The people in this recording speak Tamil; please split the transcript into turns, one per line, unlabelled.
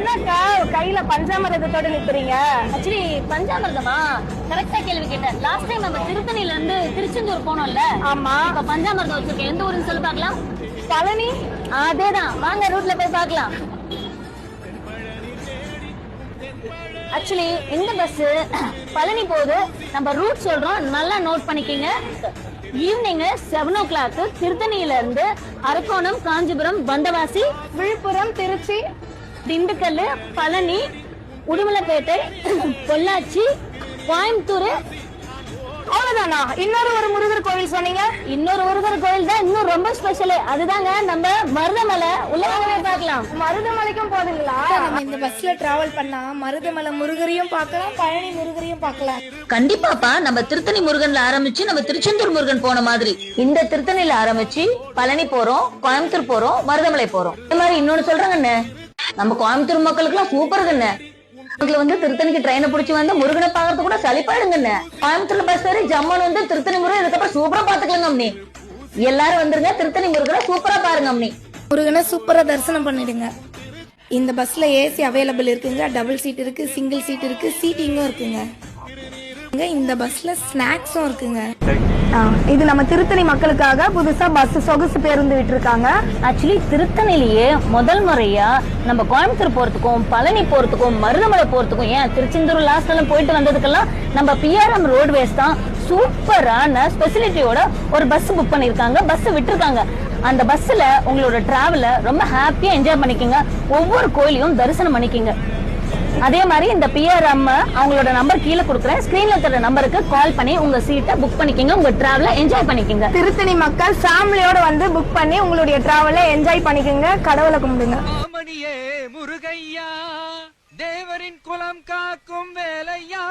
என்னக்கா கையில பஞ்சாமிரதத்தோட நிக்கிறீங்க?
ஆக்சுவலி பஞ்சாமிர்தமா கரெக்டா கேள்வி கேட்டேன். லாஸ்ட் டைம் நம்ம திருத்தணில இருந்து திருச்செந்தூர் போனோம்ல.
ஆமா.
இப்ப பஞ்சாமிர்தம் வச்சிருக்கேன். எந்த ஊருன்னு சொல்லி பார்க்கலாம்.
பழனி.
அதேதான், வாங்க ரூட்ல போய் பார்க்கலாம். ஆக்சுவலி இந்த பஸ் பழனி போகுது. நம்ம ரூட் சொல்றோம், நல்லா நோட் பண்ணிக்கங்க. ஈவினிங் 7 o'clock திருத்தணியில இருந்து அரக்கோணம், காஞ்சிபுரம், வந்தவாசி,
விழுப்புரம், திருச்சி,
திண்டுக்கல், பழனி, உடுமலைப்பேட்டை, பொள்ளாச்சி, கோயம்புத்தூர்.
அவ்வளவுதானா? இன்னொரு முருகர் கோவில் சொன்னீங்க.
இன்னொரு முருகர் கோயில் தான் இன்னும் ரொம்ப ஸ்பெஷல். அதுதாங்க நம்ம மருதமலை. உள்ளவங்களே பார்க்கலாம்.
மருதமலைக்கும் போதுங்களா?
நம்ம இந்த பஸ்ல டிராவல் பண்ணா மருதமலை முருகரையும் பார்க்கலாம், பழனி முருகரையும் பார்க்கலாம்.
கண்டிப்பாப்பா. நம்ம திருத்தணி முருகன்ல ஆரம்பிச்சு நம்ம திருச்செந்தூர் முருகன் போன மாதிரி இந்த திருத்தணில ஆரம்பிச்சு பழனி போறோம், கோயம்புத்தூர் போறோம், மருதமலை போறோம். இந்த மாதிரி இன்னொன்னு சொல்றாங்கண்ணே, நம்ம கோயம்புத்தூர் மக்களுக்கு எல்லாம் சூப்பருங்கண்ணே. வந்து திருத்தணிக்கு ட்ரெயினை பிடிச்சி வந்து முருகனை பாக்குறது கூட சலிப்பாடுங்கண்ணே. கோயம்புத்தூர்ல பஸ் ஏறி ஜம்மன் வந்து திருத்தணி முருகன் இதுக்கப்புறம் சூப்பரா பாத்துக்கலாங்க அம்மனி. எல்லாரும் வந்துருங்க, திருத்தணி முருகனை சூப்பரா பாருங்க அம்மனி.
முருகனை சூப்பரா தரிசனம் பண்ணிடுங்க. இந்த பஸ்ல ஏசி அவைலபிள் இருக்குங்க, டபுள் சீட் இருக்கு, சிங்கிள் சீட் இருக்கு, சீட்டிங்கும் இருக்குங்க. இந்த பஸ்ல ஸ்நாக்ஸும் இருக்குங்க.
இது நம்ம திருத்தணி மக்களுக்காக புதுசா பஸ் சொகுசு பேருந்து விட்டுருக்காங்க.
ஆக்சுவலி திருத்தணிலேயே முதல் முறையா நம்ம கோயம்புத்தூர் போறதுக்கும், பழனி போறதுக்கும், மருதமலை போறதுக்கும், ஏன் திருச்செந்தூர் லாஸ்ட்ல போயிட்டு வந்ததுக்கெல்லாம் நம்ம PRM ரோட்வேஸ் தான் சூப்பரான ஸ்பெசிலிட்டியோட ஒரு பஸ் புக் பண்ணிருக்காங்க, பஸ் விட்டுருக்காங்க. அந்த பஸ்ல உங்களோட டிராவல ரொம்ப ஹாப்பியா என்ஜாய் பண்ணிக்கங்க. ஒவ்வொரு கோயிலையும் தரிசனம் பண்ணிக்கங்க. அதே மாதிரி இந்த PRM அவங்களோட நம்பர் கீழே கொடுக்குறேன். ஸ்கிரீன்ல தர நம்பருக்கு கால் பண்ணி உங்க சீட்டை புக் பண்ணிக்கங்க, உங்க டிராவலை என்ஜாய் பண்ணிக்கங்க.
திருத்தணி மக்கள் ஃபேமிலியோட வந்து புக் பண்ணி உங்களுடைய டிராவலை என்ஜாய் பண்ணிக்கங்க. கடவுளை கும்பிடுங்க.
முருகையா தேவரின் குலம் காக்கும் வேலையா.